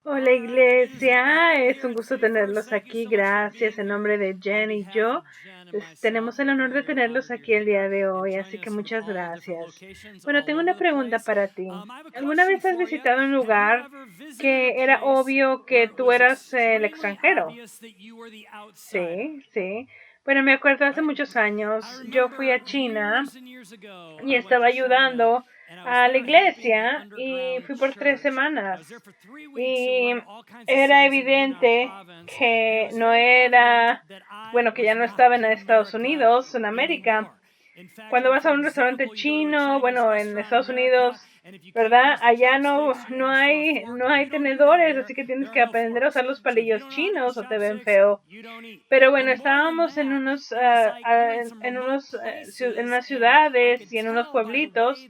Hola iglesia, es un gusto tenerlos aquí, gracias en nombre de Jen y yo. Tenemos el honor de tenerlos aquí el día de hoy, así que muchas gracias. Bueno, tengo una pregunta para ti. ¿Alguna vez has visitado un lugar que era obvio que tú eras el extranjero? Sí, sí. Bueno, me acuerdo hace muchos años, yo fui a China y estaba ayudando a la iglesia y fui por 3 semanas. Y era evidente que no era, bueno, que ya no estaba en Estados Unidos, en América. Cuando vas a un restaurante chino, bueno, en Estados Unidos, ¿verdad? Allá no hay tenedores, así que tienes que aprender a usar los palillos chinos o te ven feo. Pero bueno, estábamos en en unas ciudades y en unos pueblitos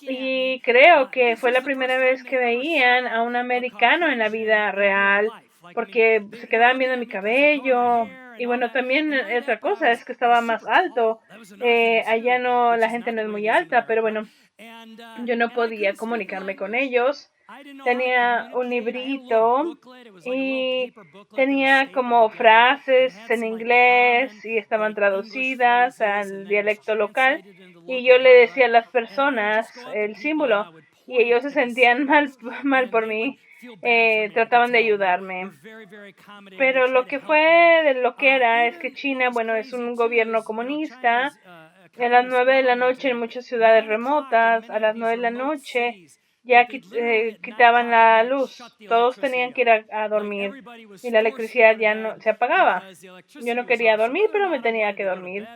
y creo que fue la primera vez que veían a un americano en la vida real, porque se quedaban viendo mi cabello. Y bueno, también otra cosa es que estaba más alto. Allá no, la gente no es muy alta, pero bueno, yo no podía comunicarme con ellos. Tenía un librito y tenía como frases en inglés y estaban traducidas al dialecto local y yo le decía a las personas el símbolo y ellos se sentían mal por mí, trataban de ayudarme. Pero lo que fue de lo que era es que China, bueno, es un gobierno comunista. A las 9 de la noche en muchas ciudades remotas, a las 9 de la noche ya quitaban la luz. Todos tenían que ir a dormir y la electricidad ya no se apagaba. Yo no quería dormir, pero me tenía que dormir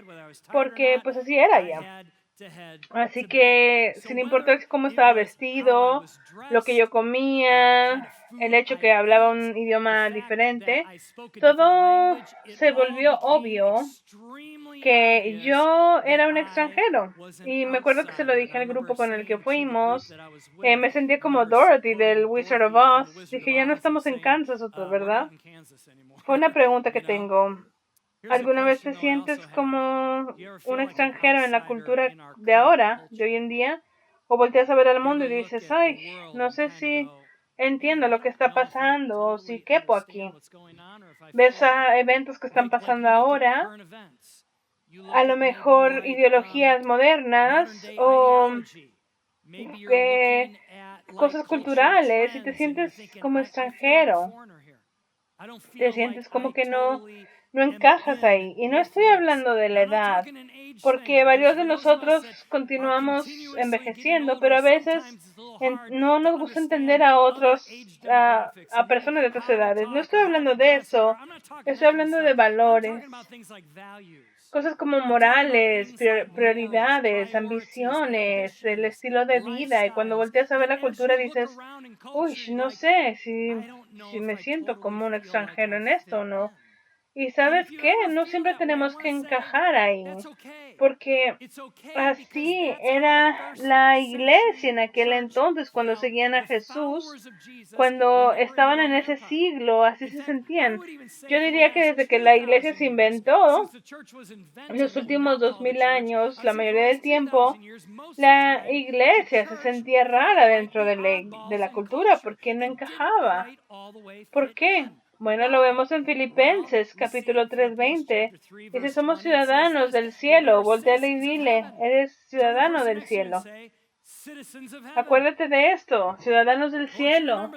porque pues así era ya. Así que sin importar cómo estaba vestido, lo que yo comía, el hecho que hablaba un idioma diferente, todo se volvió obvio que yo era un extranjero. Y me acuerdo que se lo dije al grupo con el que fuimos. Me sentía como Dorothy del Wizard of Oz. Dije, ya no estamos en Kansas, ¿verdad? Fue una pregunta que tengo. ¿Alguna vez te sientes como un extranjero en la cultura de ahora, de hoy en día? ¿O volteas a ver al mundo y dices, ay, no sé si entiendo lo que está pasando o si quepo aquí? ¿Ves a eventos que están pasando ahora? A lo mejor ideologías modernas o cosas culturales y te sientes como extranjero. Te sientes como que no encajas ahí. Y no estoy hablando de la edad, porque varios de nosotros continuamos envejeciendo, pero a veces no nos gusta entender a otros, a personas de otras edades. No estoy hablando de eso, estoy hablando de valores. Cosas como morales, prioridades, ambiciones, el estilo de vida. Y cuando volteas a ver la cultura dices, uy, no sé si me siento como un extranjero en esto o no. Y ¿sabes qué? No siempre tenemos que encajar ahí, porque así era la iglesia en aquel entonces, cuando seguían a Jesús, cuando estaban en ese siglo, así se sentían. Yo diría que desde que la iglesia se inventó, en los últimos 2000 años, la mayoría del tiempo, la iglesia se sentía rara dentro de la cultura porque no encajaba. ¿Por qué? Bueno, lo vemos en Filipenses capítulo 3:20. Dice, somos ciudadanos del cielo. Voltéale y dile, eres ciudadano del cielo. Acuérdate de esto, ciudadanos del cielo,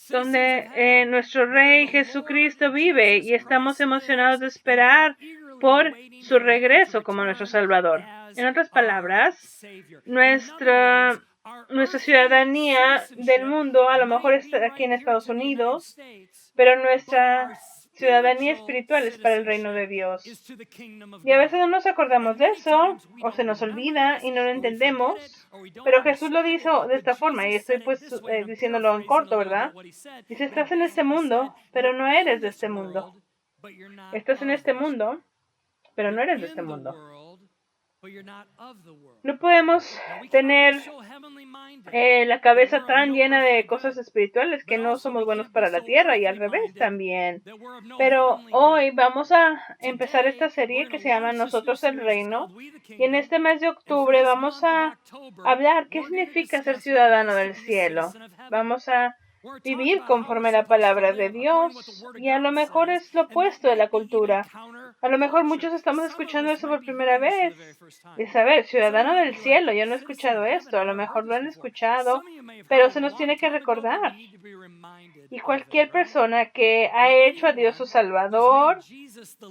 donde nuestro Rey Jesucristo vive y estamos emocionados de esperar por su regreso como nuestro Salvador. En otras palabras, nuestra ciudadanía del mundo a lo mejor está aquí en Estados Unidos, pero nuestra ciudadanía espiritual es para el reino de Dios. Y a veces no nos acordamos de eso, o se nos olvida y no lo entendemos, pero Jesús lo dijo de esta forma, y estoy pues diciéndolo en corto, ¿verdad? Dice, estás en este mundo, pero no eres de este mundo. Estás en este mundo, pero no eres de este mundo. No podemos tener la cabeza tan llena de cosas espirituales que no somos buenos para la tierra y al revés también. Pero hoy vamos a empezar esta serie que se llama Nosotros el Reino y en este mes de octubre vamos a hablar qué significa ser ciudadano del cielo. Vamos a vivir conforme a la palabra de Dios, y a lo mejor es lo opuesto de la cultura. A lo mejor muchos estamos escuchando eso por primera vez. Y saber, ciudadano del cielo, yo no he escuchado esto, a lo mejor lo han escuchado, pero se nos tiene que recordar. Y cualquier persona que ha hecho a Dios su Salvador,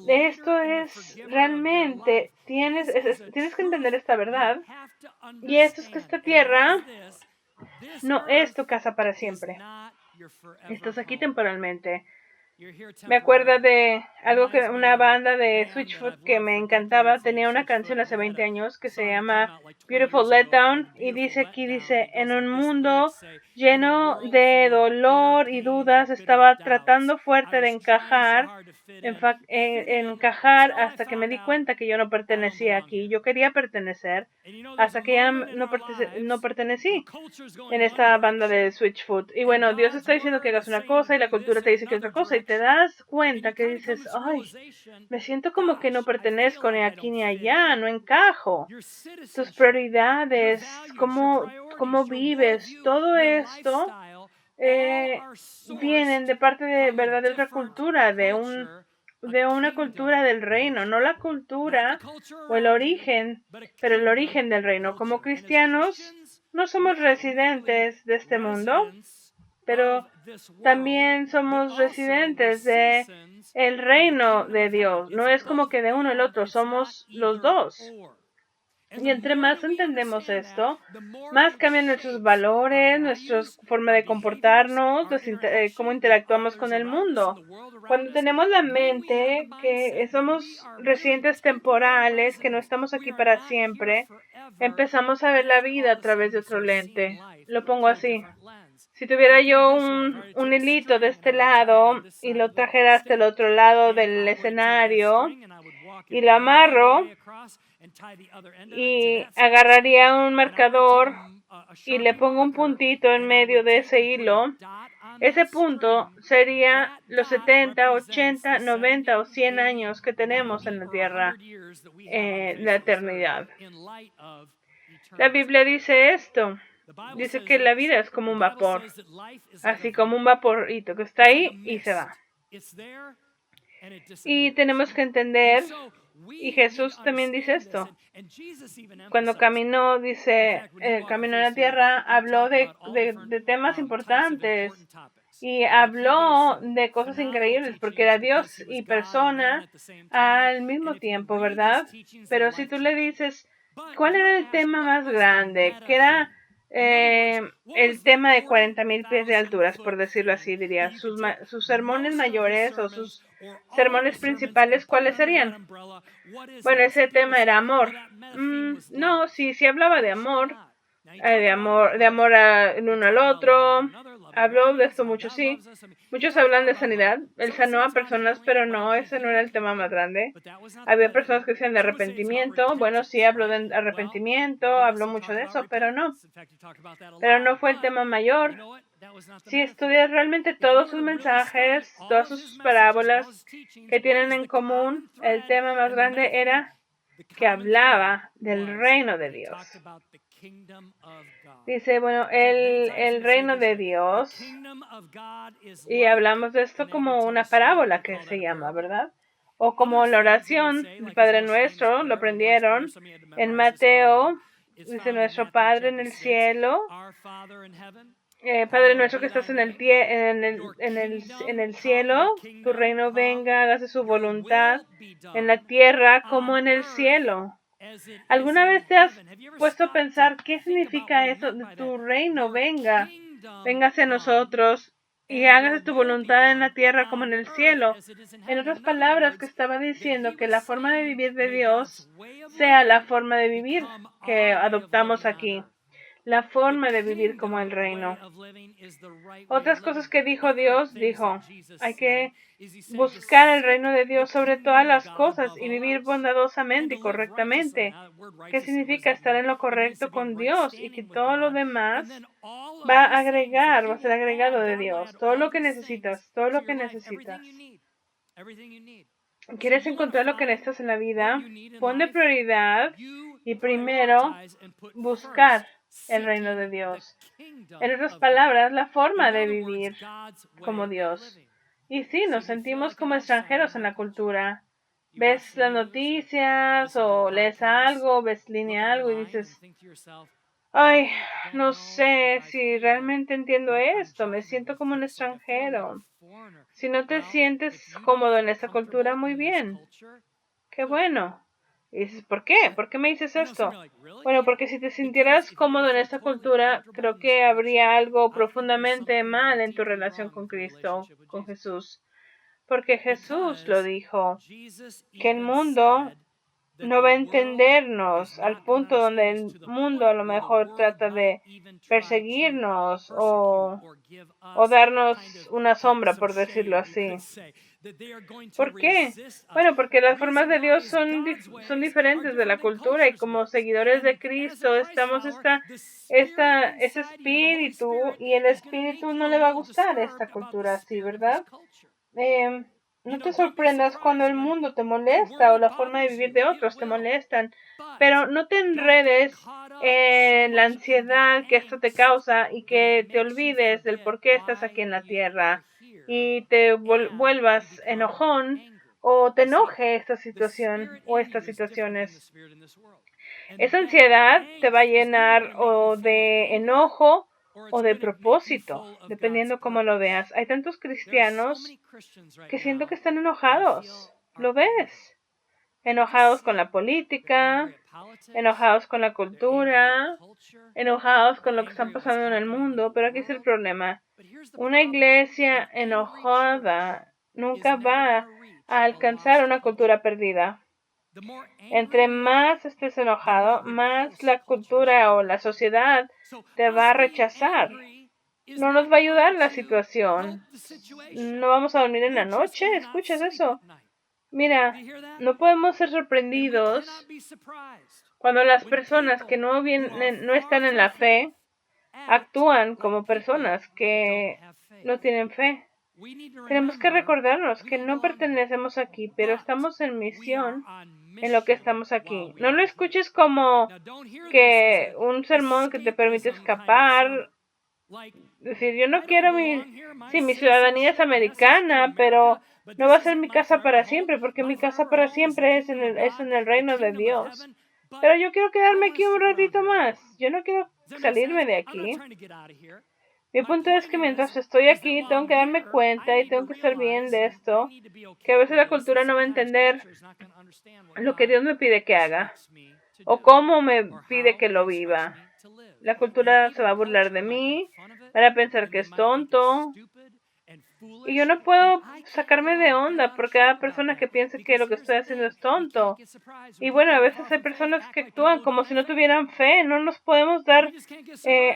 esto es realmente, tienes que entender esta verdad. Y esto es que esta tierra no es tu casa para siempre. Estás aquí temporalmente. Me acuerdo de algo que una banda de Switchfoot que me encantaba, tenía una canción hace 20 años que se llama Beautiful Letdown, y dice en un mundo lleno de dolor y dudas, estaba tratando fuerte de encajar hasta que me di cuenta que yo no pertenecía aquí. Yo quería pertenecer hasta que ya no pertenecí en esta banda de Switchfoot. Y bueno, Dios está diciendo que hagas una cosa y la cultura te dice que otra cosa, y te das cuenta que dices, ay, me siento como que no pertenezco ni aquí ni allá, no encajo. Tus prioridades, cómo vives, todo esto vienen de parte de verdad de otra cultura, de una cultura del reino, no la cultura o el origen, pero el origen del reino. Como cristianos no somos residentes de este mundo, pero también somos residentes de el reino de Dios. No es como que de uno el otro, somos los dos. Y entre más entendemos esto, más cambian nuestros valores, nuestra forma de comportarnos, cómo interactuamos con el mundo. Cuando tenemos la mente que somos residentes temporales, que no estamos aquí para siempre, empezamos a ver la vida a través de otro lente. Lo pongo así. Si tuviera yo un hilito de este lado y lo trajera hasta el otro lado del escenario y lo amarro, y agarraría un marcador y le pongo un puntito en medio de ese hilo, ese punto sería los 70, 80, 90 o 100 años que tenemos en la Tierra, la eternidad. La Biblia dice esto. Dice que la vida es como un vapor, así como un vaporito que está ahí y se va. Y tenemos que entender, y Jesús también dice esto. Cuando caminó, caminó en la tierra, habló de temas importantes y habló de cosas increíbles, porque era Dios y persona al mismo tiempo, ¿verdad? Pero si tú le dices, ¿cuál era el tema más grande? ¿Qué era el tema de 40,000 pies de alturas, por decirlo así, diría? Sus sermones mayores o sus sermones principales, ¿cuáles serían? Bueno, ese tema era amor. No, sí hablaba de amor. De amor el uno al otro. Habló de esto mucho, sí. Muchos hablan de sanidad. Él sanó a personas, pero no, ese no era el tema más grande. Había personas que decían de arrepentimiento. Bueno, sí, habló de arrepentimiento, habló mucho de eso, pero no. Pero no fue el tema mayor. Si estudias realmente todos sus mensajes, todas sus parábolas que tienen en común, el tema más grande era que hablaba del reino de Dios. Dice, bueno, el reino de Dios, y hablamos de esto como una parábola que se llama, ¿verdad? O como la oración del Padre Nuestro, lo aprendieron en Mateo, dice nuestro Padre en el cielo, Padre nuestro que estás en el cielo, tu reino venga, hágase su voluntad en la tierra como en el cielo. ¿Alguna vez te has puesto a pensar qué significa eso de tu reino venga hacia nosotros y hágase tu voluntad en la tierra como en el cielo? En otras palabras, que estaba diciendo que la forma de vivir de Dios sea la forma de vivir que adoptamos aquí. La forma de vivir como el reino. Otras cosas que dijo Dios, hay que buscar el reino de Dios sobre todas las cosas y vivir bondadosamente y correctamente. ¿Qué significa estar en lo correcto con Dios? Y que todo lo demás va a ser agregado de Dios. Todo lo que necesitas. ¿Quieres encontrar lo que necesitas en la vida? Pon de prioridad y primero buscar el reino de Dios. En otras palabras, la forma de vivir como Dios. Y sí, nos sentimos como extranjeros en la cultura. Ves las noticias o lees algo, ves línea algo y dices, ay, no sé si realmente entiendo esto, me siento como un extranjero. Si no te sientes cómodo en esta cultura, muy bien. Qué bueno. Y dices, ¿por qué? ¿Por qué me dices esto? Bueno, porque si te sintieras cómodo en esta cultura, creo que habría algo profundamente mal en tu relación con Cristo, con Jesús. Porque Jesús lo dijo, que el mundo no va a entendernos al punto donde el mundo a lo mejor trata de perseguirnos o darnos una sombra, por decirlo así. ¿Por qué? Bueno, porque las formas de Dios son diferentes de la cultura y como seguidores de Cristo estamos ese espíritu y el espíritu no le va a gustar esta cultura así, ¿verdad? No te sorprendas cuando el mundo te molesta o la forma de vivir de otros te molestan, pero no te enredes en la ansiedad que esto te causa y que te olvides del por qué estás aquí en la tierra y te vuelvas enojón o te enoje esta situación o estas situaciones. Esa ansiedad te va a llenar o de enojo o de propósito, dependiendo cómo lo veas. Hay tantos cristianos que siento que están enojados. ¿Lo ves? Enojados con la política, enojados con la cultura, enojados con lo que está pasando en el mundo, pero aquí es el problema. Una iglesia enojada nunca va a alcanzar una cultura perdida. Entre más estés enojado, más la cultura o la sociedad te va a rechazar. No nos va a ayudar la situación. No vamos a dormir en la noche. ¿Escuchas eso? Mira, no podemos ser sorprendidos cuando las personas que no están en la fe actúan como personas que no tienen fe. Tenemos que recordarnos que no pertenecemos aquí, pero estamos en misión en lo que estamos aquí. No lo escuches como que un sermón que te permite escapar. Decir, yo no quiero mi ciudadanía es americana, pero no va a ser mi casa para siempre, porque mi casa para siempre es en el reino de Dios. Pero yo quiero quedarme aquí un ratito más. Yo no quiero salirme de aquí. Mi punto es que mientras estoy aquí, tengo que darme cuenta y tengo que estar bien de esto, que a veces la cultura no va a entender lo que Dios me pide que haga, o cómo me pide que lo viva. La cultura se va a burlar de mí, van a pensar que es tonto, y yo no puedo sacarme de onda por cada persona que piense que lo que estoy haciendo es tonto. Y bueno, a veces hay personas que actúan como si no tuvieran fe, no nos podemos dar...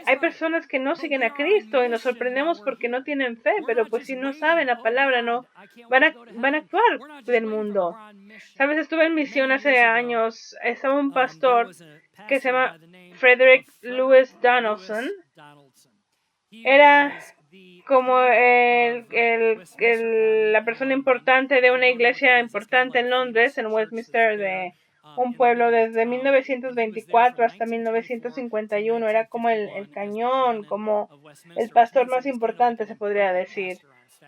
hay personas que no siguen a Cristo y nos sorprendemos porque no tienen fe, pero pues si no saben la palabra, no van a actuar del mundo. Sabes, estuve en misión hace años, estaba un pastor que se llama Frederick Lewis Donaldson. Era como la persona importante de una iglesia importante en Londres, en Westminster, de un pueblo desde 1924 hasta 1951. Era como el cañón, como el pastor más importante, se podría decir.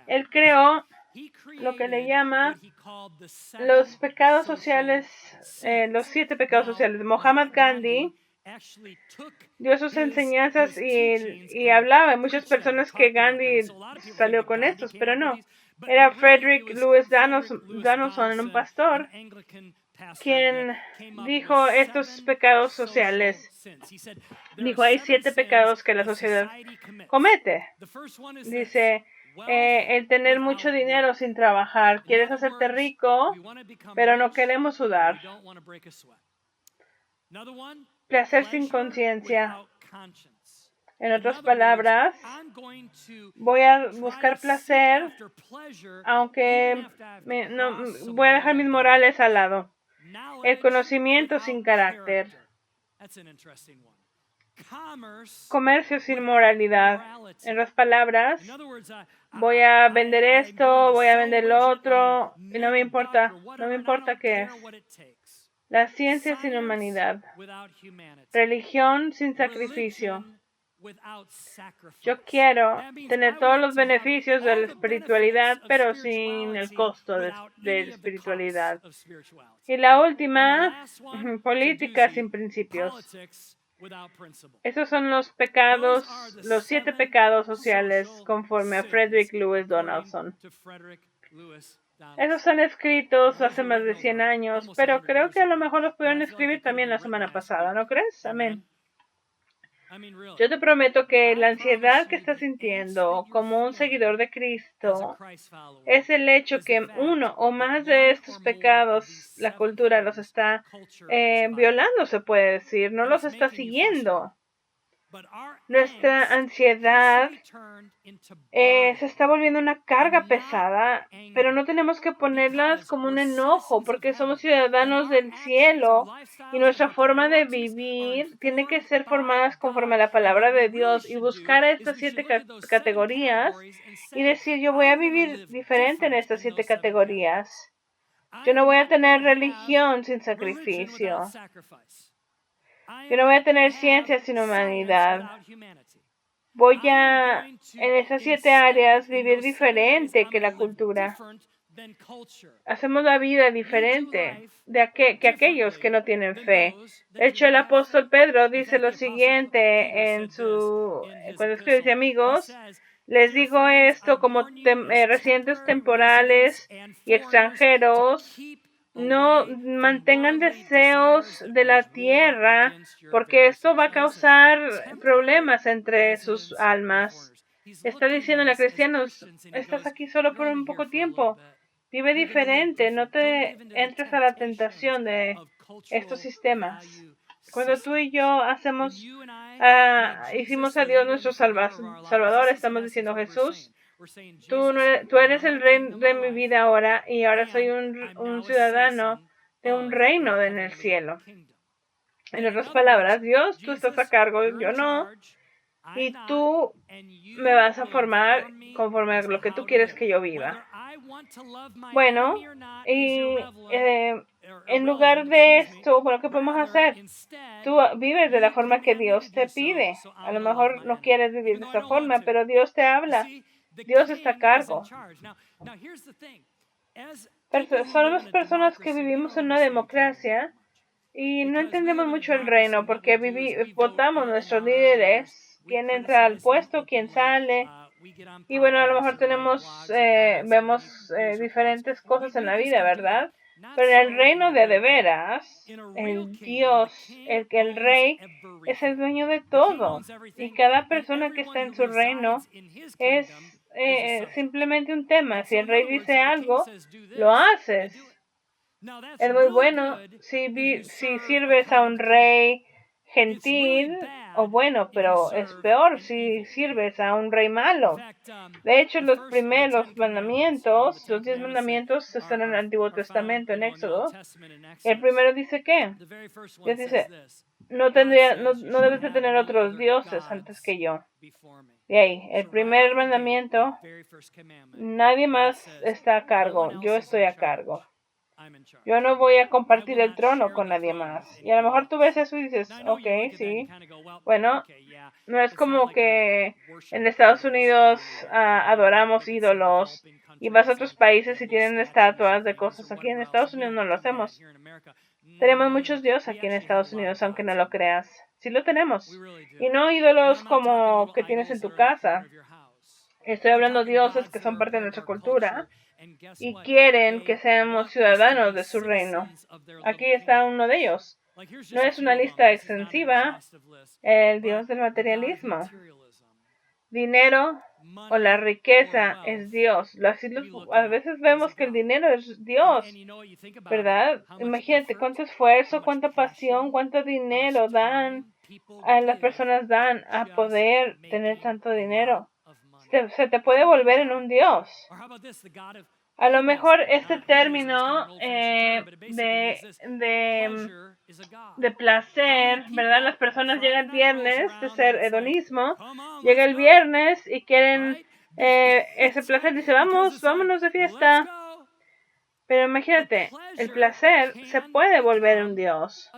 Él creó lo que le llama los pecados sociales, los 7 pecados sociales. Muhammad Gandhi dio sus enseñanzas y hablaba. Hay muchas personas que Gandhi salió con estos, pero no. Era Frederick Lewis Donaldson, un pastor, quien dijo estos pecados sociales. Dijo, hay 7 pecados que la sociedad comete. Dice, el tener mucho dinero sin trabajar. Quieres hacerte rico, pero no queremos sudar. Placer sin conciencia. En otras palabras, voy a buscar placer, aunque voy a dejar mis morales al lado. El conocimiento sin carácter. Comercio sin moralidad. En otras palabras, voy a vender esto, voy a vender lo otro, y no me importa qué es. La ciencia sin humanidad. Religión sin sacrificio. Yo quiero tener todos los beneficios de la espiritualidad, pero sin el costo de la espiritualidad. Y la última, política sin principios. Esos son los pecados, los 7 pecados sociales conforme a Frederick Lewis Donaldson. Esos son escritos hace más de 100 años, pero creo que a lo mejor los pudieron escribir también la semana pasada, ¿no crees? Amén. Yo te prometo que la ansiedad que estás sintiendo como un seguidor de Cristo es el hecho que uno o más de estos pecados, la cultura los está violando, se puede decir, no los está siguiendo. Nuestra ansiedad se está volviendo una carga pesada, pero no tenemos que ponerlas como un enojo, porque somos ciudadanos del cielo y nuestra forma de vivir tiene que ser formadas conforme a la palabra de Dios y buscar estas 7 categorías y decir, yo voy a vivir diferente en estas 7 categorías. Yo no voy a tener religión sin sacrificio. Yo no voy a tener ciencia sin humanidad. Voy a, en esas 7 áreas, vivir diferente que la cultura. Hacemos la vida diferente que aquellos que no tienen fe. De hecho, el apóstol Pedro dice lo siguiente cuando escribe, amigos, les digo esto como residentes temporales y extranjeros. No mantengan deseos de la tierra, porque esto va a causar problemas entre sus almas. Está diciéndole a cristianos, estás aquí solo por un poco tiempo. Vive diferente, no te entres a la tentación de estos sistemas. Cuando tú y yo hicimos a Dios nuestro Salvador, estamos diciendo, Jesús, tú eres el rey de mi vida ahora y ahora soy un ciudadano de un reino en el cielo. En otras palabras, Dios, tú estás a cargo, yo no, y tú me vas a formar conforme a lo que tú quieres que yo viva. Bueno, y en lugar de esto, bueno, ¿qué podemos hacer? Tú vives de la forma que Dios te pide. A lo mejor no quieres vivir de esta forma, pero Dios te habla. Dios está a cargo. Somos personas que vivimos en una democracia y no entendemos mucho el reino porque votamos nuestros líderes, quién entra al puesto, quién sale. Y bueno, a lo mejor vemos diferentes cosas en la vida, ¿verdad? Pero en el reino de veras, el Dios, el rey, es el dueño de todo. Y cada persona que está en su reino es simplemente un tema. Si el rey dice algo, lo haces. Es muy bueno si sirves a un rey gentil o bueno, pero es peor si sirves a un rey malo. De hecho, los primeros mandamientos, los 10 mandamientos, están en el Antiguo Testamento, en Éxodo. El primero dice ¿qué? Dios dice, no debes de tener otros dioses antes que yo. Y ahí, el primer mandamiento, nadie más está a cargo, yo estoy a cargo. Yo no voy a compartir el trono con nadie más. Y a lo mejor tú ves eso y dices, ok, sí. Bueno, no es como que en Estados Unidos adoramos ídolos y vas a otros países y tienen estatuas de cosas. Aquí en Estados Unidos no lo hacemos. Tenemos muchos dioses aquí en Estados Unidos, aunque no lo creas. Sí lo tenemos. Y no ídolos como que tienes en tu casa. Estoy hablando de dioses que son parte de nuestra cultura y quieren que seamos ciudadanos de su reino. Aquí está uno de ellos. No es una lista extensiva, el Dios del materialismo. Dinero o la riqueza es Dios. A veces vemos que el dinero es Dios, ¿verdad? Imagínate cuánto esfuerzo, cuánta pasión, cuánto dinero las personas dan a poder tener tanto dinero. Se te puede volver en un Dios. A lo mejor este término de placer, ¿verdad? Las personas llegan el viernes de ser hedonismo, llega el viernes y quieren ese placer, dice, vámonos de fiesta. Pero imagínate, el placer se puede volver un Dios.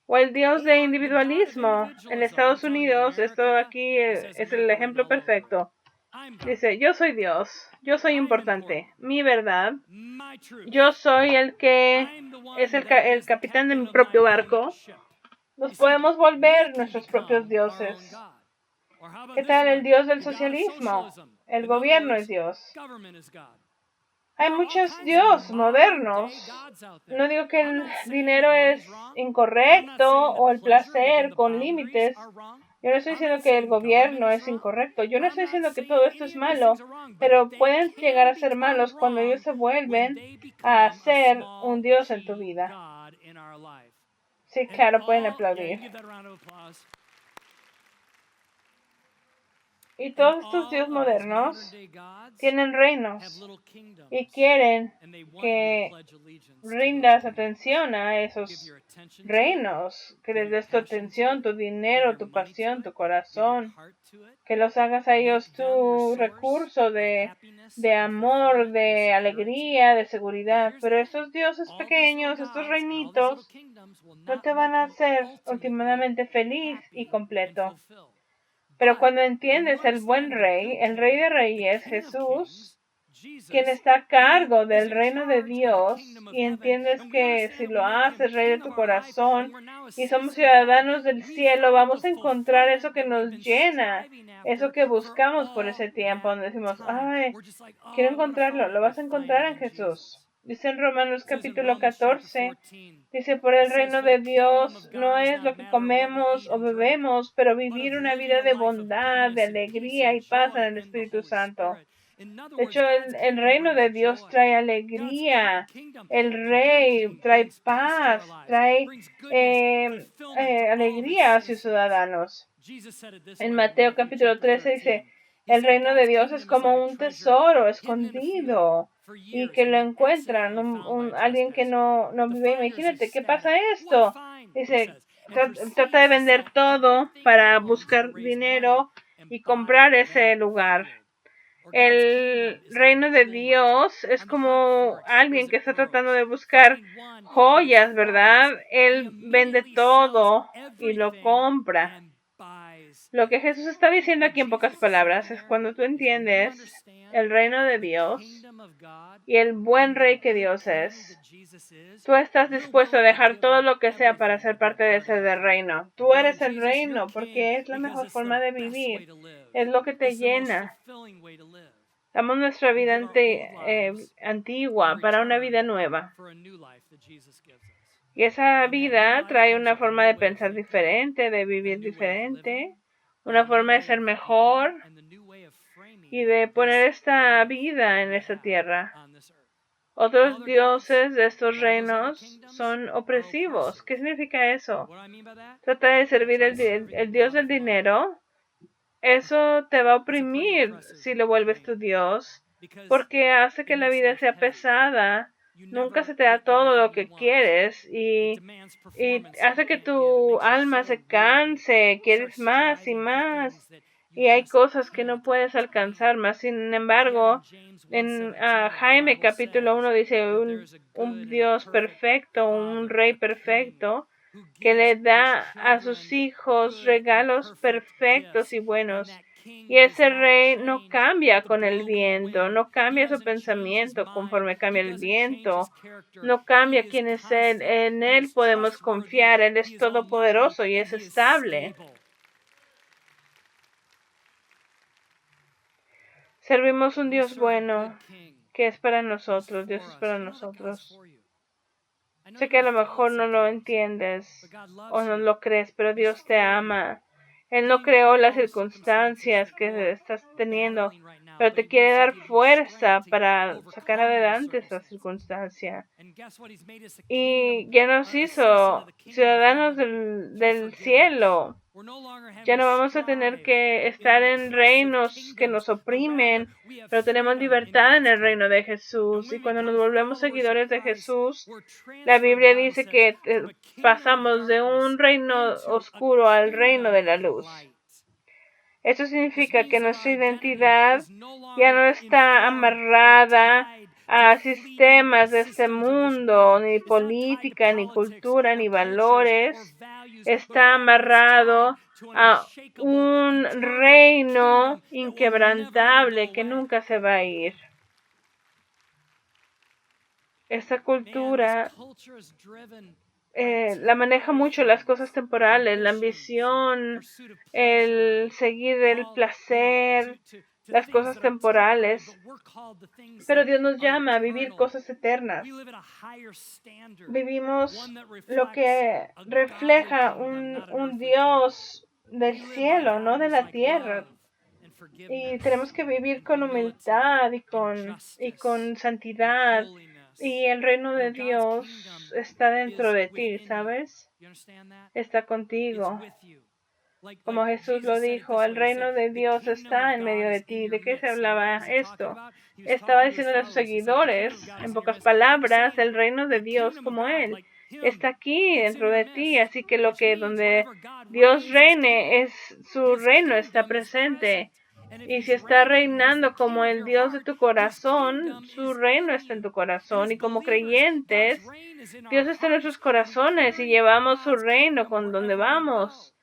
O el Dios de individualismo. En Estados Unidos, esto aquí es el ejemplo perfecto. Dice, yo soy Dios, yo soy importante, mi verdad, yo soy el que es el capitán de mi propio barco. Nos podemos volver nuestros propios dioses. ¿Qué tal el Dios del socialismo? El gobierno es Dios. Hay muchos dioses modernos. No digo que el dinero es incorrecto o el placer con límites. Yo no estoy diciendo que el gobierno es incorrecto. Yo no estoy diciendo que todo esto es malo. Pero pueden llegar a ser malos cuando ellos se vuelven a ser un Dios en tu vida. Sí, claro, pueden aplaudir. Y todos estos dioses modernos tienen reinos y quieren que rindas atención a esos reinos, que les des tu atención, tu dinero, tu pasión, tu corazón, que los hagas a ellos tu recurso de amor, de alegría, de seguridad. Pero estos dioses pequeños, estos reinitos, no te van a hacer últimamente feliz y completo. Pero cuando entiendes el buen rey, el rey de reyes, Jesús, quien está a cargo del reino de Dios, y entiendes que si lo haces rey de tu corazón y somos ciudadanos del cielo, vamos a encontrar eso que nos llena, eso que buscamos por ese tiempo, donde decimos, ay, quiero encontrarlo, lo vas a encontrar en Jesús. Dice en Romanos capítulo 14, dice, por el reino de Dios no es lo que comemos o bebemos, pero vivir una vida de bondad, de alegría y paz en el Espíritu Santo. De hecho, el reino de Dios trae alegría, el rey trae paz, trae alegría a sus ciudadanos. En Mateo capítulo 13 dice, el reino de Dios es como un tesoro escondido y que lo encuentran alguien que no vive. Imagínate, ¿qué pasa esto? Dice, trata de vender todo para buscar dinero y comprar ese lugar. El reino de Dios es como alguien que está tratando de buscar joyas, ¿verdad? Él vende todo y lo compra. Lo que Jesús está diciendo aquí en pocas palabras es cuando tú entiendes el reino de Dios y el buen rey que Dios es, tú estás dispuesto a dejar todo lo que sea para ser parte de ese reino. Tú eres el reino porque es la mejor forma de vivir, es lo que te llena. Damos nuestra vida antigua para una vida nueva. Y esa vida trae una forma de pensar diferente, de vivir diferente, una forma de ser mejor y de poner esta vida en esta tierra. Otros dioses de estos reinos son opresivos. ¿Qué significa eso? Trata de servir el dios del dinero. Eso te va a oprimir si lo vuelves tu Dios, porque hace que la vida sea pesada. Nunca se te da todo lo que quieres y hace que tu alma se canse, quieres más y más. Y hay cosas que no puedes alcanzar más. Sin embargo, en Jaime capítulo 1 dice un Dios perfecto, un rey perfecto, que le da a sus hijos regalos perfectos y buenos. Y ese rey no cambia con el viento, no cambia su pensamiento conforme cambia el viento, no cambia quién es Él. En Él podemos confiar, Él es todopoderoso y es estable. Servimos un Dios bueno, que es para nosotros, Dios es para nosotros. Sé que a lo mejor no lo entiendes o no lo crees, pero Dios te ama. Él no creó las circunstancias que estás teniendo, pero te quiere dar fuerza para sacar adelante esa circunstancia. Y ya nos hizo ciudadanos del cielo. Ya no vamos a tener que estar en reinos que nos oprimen, pero tenemos libertad en el reino de Jesús. Y cuando nos volvemos seguidores de Jesús, la Biblia dice que pasamos de un reino oscuro al reino de la luz. Eso significa que nuestra identidad ya no está amarrada a sistemas de este mundo, ni política, ni cultura, ni valores. Está amarrado a un reino inquebrantable que nunca se va a ir. Esta cultura la maneja mucho las cosas temporales, la ambición, el seguir el placer, las cosas temporales. Pero Dios nos llama a vivir cosas eternas. Vivimos lo que refleja un Dios del cielo, no de la tierra. Y tenemos que vivir con humildad y con santidad. Y el reino de Dios está dentro de ti, ¿sabes? Está contigo. Como Jesús lo dijo, el reino de Dios está en medio de ti. ¿De qué se hablaba esto? Estaba diciendo a sus seguidores, en pocas palabras, el reino de Dios como Él está aquí dentro de ti. Así que donde Dios reine, su reino está presente. Y si está reinando como el Dios de tu corazón, su reino está en tu corazón. Y como creyentes, Dios está en nuestros corazones y llevamos su reino con donde vamos.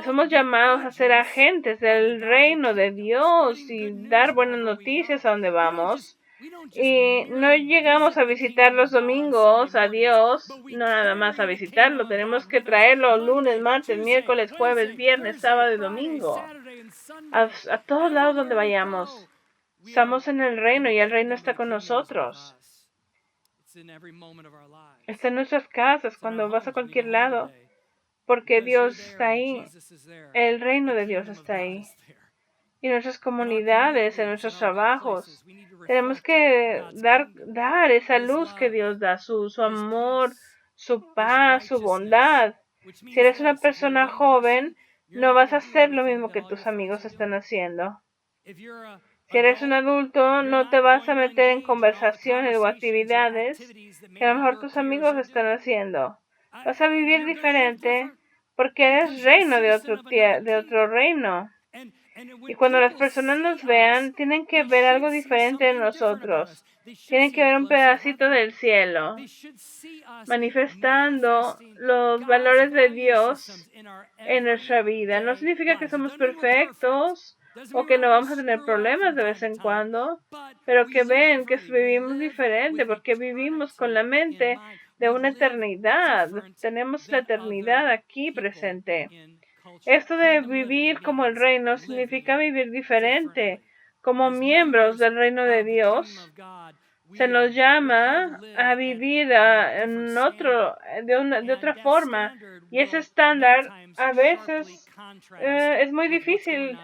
Somos llamados a ser agentes del reino de Dios y dar buenas noticias a donde vamos. Y no llegamos a visitar los domingos a Dios, no nada más a visitarlo, tenemos que traerlo lunes, martes, miércoles, jueves, viernes, sábado y domingo. A todos lados donde vayamos. Estamos en el reino y el reino está con nosotros. Está en nuestras casas, cuando vas a cualquier lado, porque Dios está ahí. El reino de Dios está ahí. Y en nuestras comunidades, en nuestros trabajos, tenemos que dar esa luz que Dios da, su amor, su paz, su bondad. Si eres una persona joven, no vas a hacer lo mismo que tus amigos están haciendo. Si eres un adulto, no te vas a meter en conversaciones o actividades que a lo mejor tus amigos están haciendo. Vas a vivir diferente porque eres reino de otro reino. Y cuando las personas nos vean, tienen que ver algo diferente en nosotros. Tienen que ver un pedacito del cielo, manifestando los valores de Dios en nuestra vida. No significa que somos perfectos o que no vamos a tener problemas de vez en cuando, pero que ven que vivimos diferente porque vivimos con la mente de una eternidad. Tenemos la eternidad aquí presente. Esto de vivir como el reino significa vivir diferente. Como miembros del reino de Dios, se nos llama a vivir de otra forma. Y ese estándar a veces es muy difícil.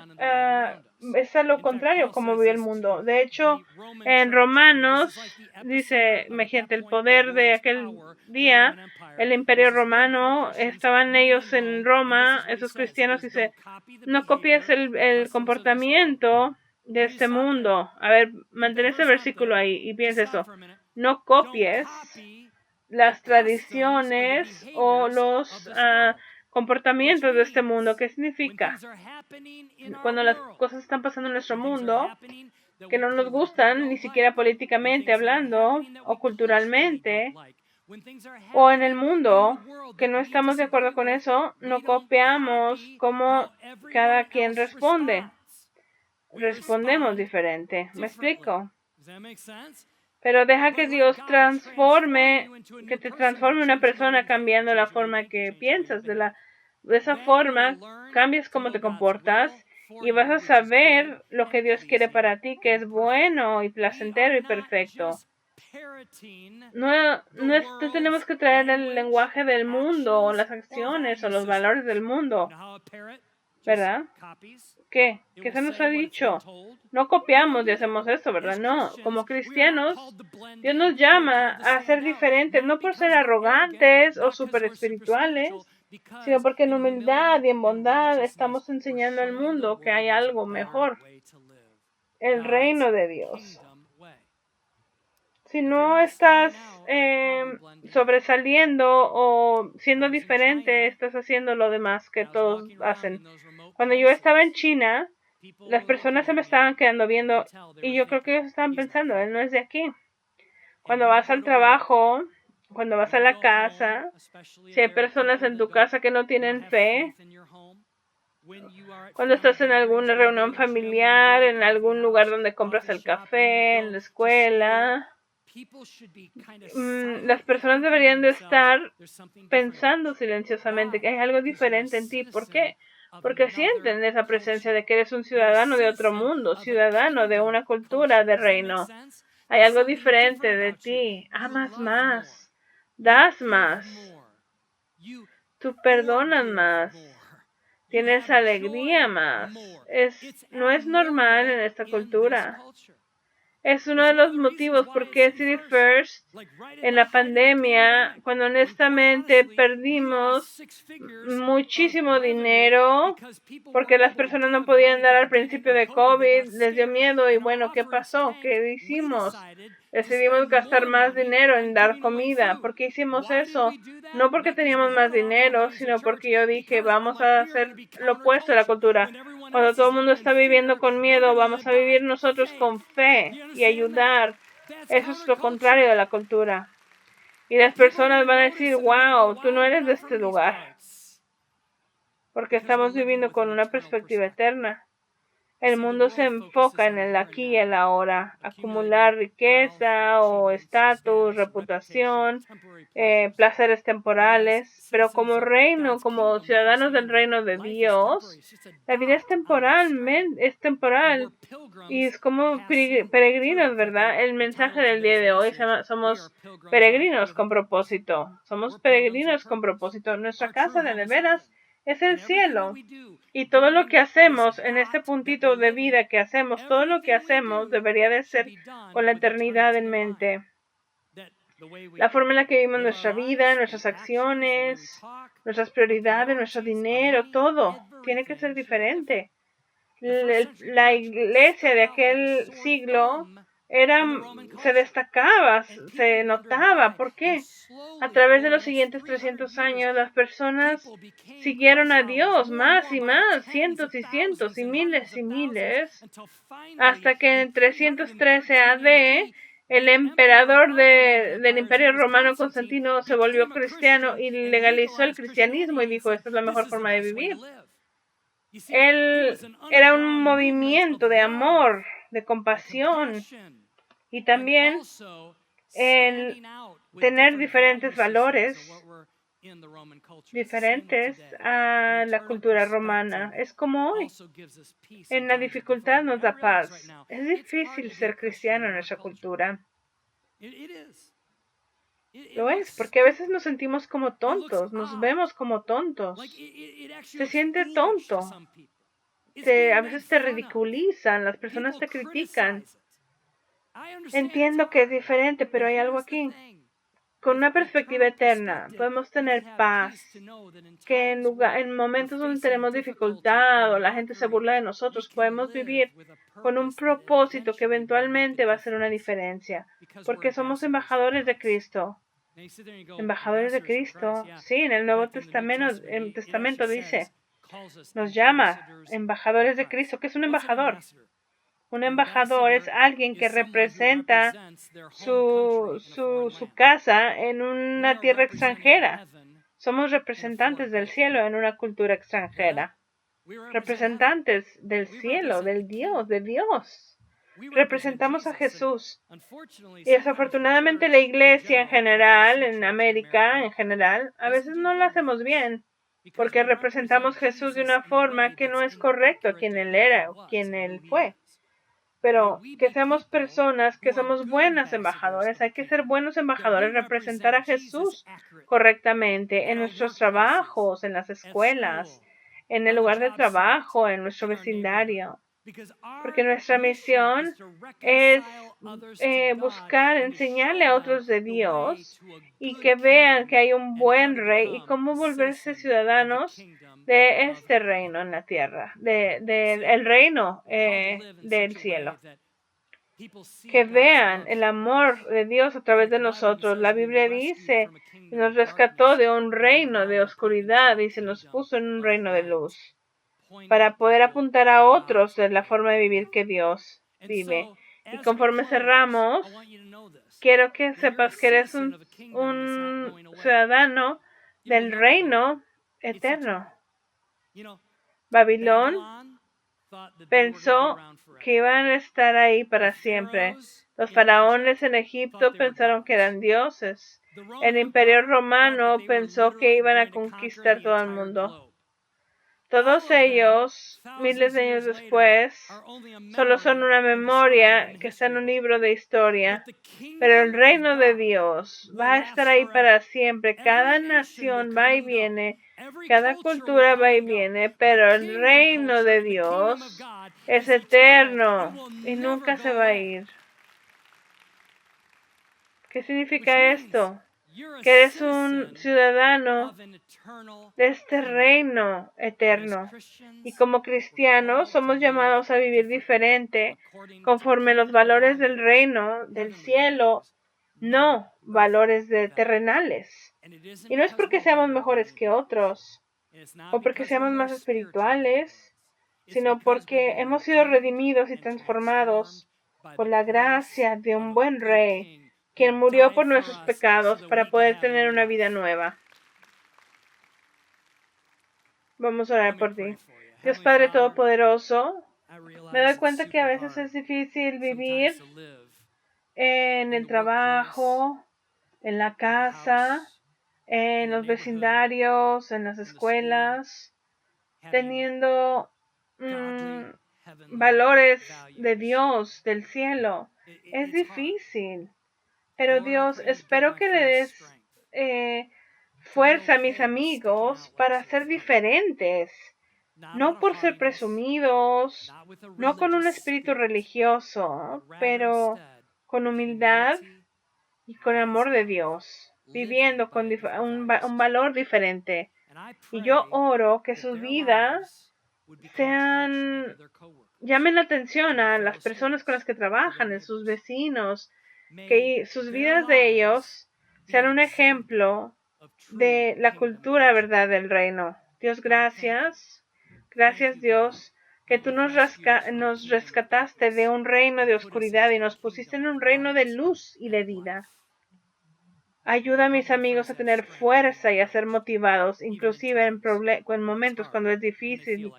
Es a lo contrario como vive el mundo. De hecho, en Romanos dice, imagínate, el poder de aquel día, el imperio romano, estaban ellos en Roma, esos cristianos, dice, no copies el comportamiento de este mundo. A ver, mantén ese versículo ahí y piensa eso. No copies las tradiciones o los comportamientos de este mundo. ¿Qué significa? Cuando las cosas están pasando en nuestro mundo que no nos gustan, ni siquiera políticamente hablando o culturalmente, o en el mundo que no estamos de acuerdo con eso, no copiamos cómo cada quien responde. Respondemos diferente. ¿Me explico? Pero deja que Dios que te transforme una persona cambiando la forma que piensas. De esa forma cambias cómo te comportas y vas a saber lo que Dios quiere para ti, que es bueno y placentero y perfecto. No tenemos que traer el lenguaje del mundo o las acciones o los valores del mundo, ¿verdad? ¿Qué se nos ha dicho? No copiamos y hacemos eso, ¿verdad? No, como cristianos, Dios nos llama a ser diferentes, no por ser arrogantes o super espirituales, sino porque en humildad y en bondad estamos enseñando al mundo que hay algo mejor, el reino de Dios. Si no estás sobresaliendo o siendo diferente, estás haciendo lo demás que todos hacen. Cuando yo estaba en China, las personas se me estaban quedando viendo y yo creo que ellos estaban pensando, él no es de aquí. Cuando vas al trabajo, cuando vas a la casa, si hay personas en tu casa que no tienen fe, cuando estás en alguna reunión familiar, en algún lugar donde compras el café, en la escuela, las personas deberían de estar pensando silenciosamente que hay algo diferente en ti. ¿Por qué? Porque sienten esa presencia de que eres un ciudadano de otro mundo, ciudadano de una cultura de reino. Hay algo diferente de ti. Amas más, das más, tú perdonas más, tienes alegría más. No es normal en esta cultura. Es uno de los motivos por qué City First en la pandemia, cuando honestamente perdimos muchísimo dinero porque las personas no podían dar al principio de COVID, les dio miedo y bueno, ¿qué pasó? ¿Qué hicimos? Decidimos gastar más dinero en dar comida. ¿Por qué hicimos eso? No porque teníamos más dinero, sino porque yo dije, vamos a hacer lo opuesto a la cultura. Cuando todo el mundo está viviendo con miedo, vamos a vivir nosotros con fe y ayudar. Eso es lo contrario de la cultura. Y las personas van a decir, wow, tú no eres de este lugar. Porque estamos viviendo con una perspectiva eterna. El mundo se enfoca en el aquí y el ahora, acumular riqueza o estatus, reputación, placeres temporales, pero como reino, como ciudadanos del reino de Dios, la vida es temporal y es como peregrinos, ¿verdad? El mensaje del día de hoy somos peregrinos con propósito, somos peregrinos con propósito. Nuestra casa de veras es el cielo. Y todo lo que hacemos en este puntito de vida que hacemos, todo lo que hacemos debería de ser con la eternidad en mente. La forma en la que vivimos nuestra vida, nuestras acciones, nuestras prioridades, nuestro dinero, todo tiene que ser diferente. La iglesia de aquel siglo se destacaba, se notaba. ¿Por qué? A través de los siguientes 300 años, las personas siguieron a Dios más y más, cientos y cientos y miles, hasta que en 313 AD, el emperador del Imperio Romano, Constantino, se volvió cristiano y legalizó el cristianismo y dijo, esta es la mejor forma de vivir. Él era un movimiento de amor, de compasión y también el tener diferentes valores diferentes a la cultura romana. Es como hoy. En la dificultad nos da paz. Es difícil ser cristiano en nuestra cultura. Lo es, porque a veces nos sentimos como tontos, nos vemos como tontos. Se siente tonto. A veces te ridiculizan, las personas te critican. Entiendo que es diferente, pero hay algo aquí. Con una perspectiva eterna, podemos tener paz, que en momentos donde tenemos dificultad o la gente se burla de nosotros, podemos vivir con un propósito que eventualmente va a hacer una diferencia, porque somos embajadores de Cristo. Embajadores de Cristo, sí, en el Nuevo Testamento dice, nos llama embajadores de Cristo. ¿Qué es un embajador? Un embajador es alguien que representa su casa en una tierra extranjera. Somos representantes del cielo en una cultura extranjera. Representantes del cielo, del Dios, de Dios. Representamos a Jesús. Y desafortunadamente la iglesia en general, en América en general, a veces no lo hacemos bien. Porque representamos a Jesús de una forma que no es correcto quien Él era, quien Él fue. Pero que seamos personas que somos buenas embajadores. Hay que ser buenos embajadores, representar a Jesús correctamente en nuestros trabajos, en las escuelas, en el lugar de trabajo, en nuestro vecindario. Porque nuestra misión es buscar, enseñarle a otros de Dios y que vean que hay un buen rey y cómo volverse ciudadanos de este reino en la tierra, el reino del cielo. Que vean el amor de Dios a través de nosotros. La Biblia dice, nos rescató de un reino de oscuridad y se nos puso en un reino de luz, para poder apuntar a otros de la forma de vivir que Dios vive. Y conforme cerramos, quiero que sepas que eres un ciudadano del reino eterno. Babilón pensó que iban a estar ahí para siempre. Los faraones en Egipto pensaron que eran dioses. El imperio romano pensó que iban a conquistar todo el mundo. Todos ellos, miles de años después, solo son una memoria que está en un libro de historia. Pero el reino de Dios va a estar ahí para siempre. Cada nación va y viene, cada cultura va y viene, pero el reino de Dios es eterno y nunca se va a ir. ¿Qué significa esto? Que eres un ciudadano de este reino eterno. Y como cristianos somos llamados a vivir diferente conforme los valores del reino, del cielo, no valores terrenales. Y no es porque seamos mejores que otros o porque seamos más espirituales, sino porque hemos sido redimidos y transformados por la gracia de un buen rey, quien murió por nuestros pecados para poder tener una vida nueva. Vamos a orar por ti. Dios Padre Todopoderoso, me doy cuenta que a veces es difícil vivir en el trabajo, en la casa, en los vecindarios, en las escuelas, teniendo valores de Dios, del cielo. Es difícil. Pero Dios, espero que le des fuerza a mis amigos para ser diferentes, no por ser presumidos, no con un espíritu religioso, pero con humildad y con amor de Dios, viviendo con un valor diferente. Y yo oro que sus vidas llamen la atención a las personas con las que trabajan, a sus vecinos, que sus vidas de ellos sean un ejemplo de la cultura, verdad, del reino. Dios, gracias. Gracias, Dios, que tú nos rescataste de un reino de oscuridad y nos pusiste en un reino de luz y de vida. Ayuda a mis amigos a tener fuerza y a ser motivados, inclusive en momentos cuando es difícil,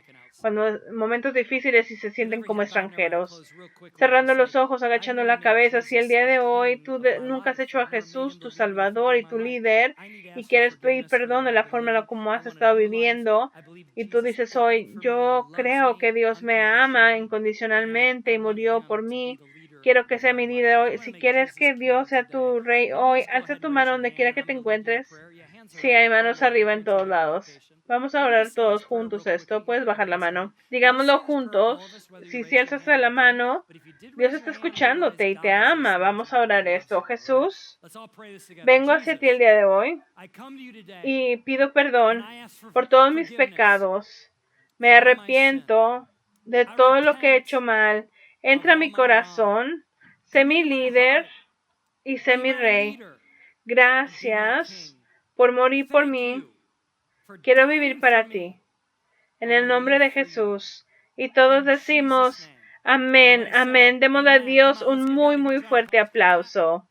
momentos difíciles y se sienten como extranjeros. Cerrando los ojos, agachando la cabeza, si el día de hoy tú nunca has hecho a Jesús tu Salvador y tu líder y quieres pedir perdón de la forma en la como has estado viviendo y tú dices hoy, yo creo que Dios me ama incondicionalmente y murió por mí. Quiero que sea mi líder hoy. Si quieres que Dios sea tu rey hoy, alza tu mano donde quiera que te encuentres. Sí, hay manos arriba en todos lados. Vamos a orar todos juntos esto. Puedes bajar la mano. Digámoslo juntos. Si alzas la mano, Dios está escuchándote y te ama. Vamos a orar esto. Jesús, vengo hacia ti el día de hoy y pido perdón por todos mis pecados. Me arrepiento de todo lo que he hecho mal. Entra a mi corazón, sé mi líder y sé mi rey. Gracias por morir por mí. Quiero vivir para ti. En el nombre de Jesús. Y todos decimos, amén, amén. Demos a Dios un muy, muy fuerte aplauso.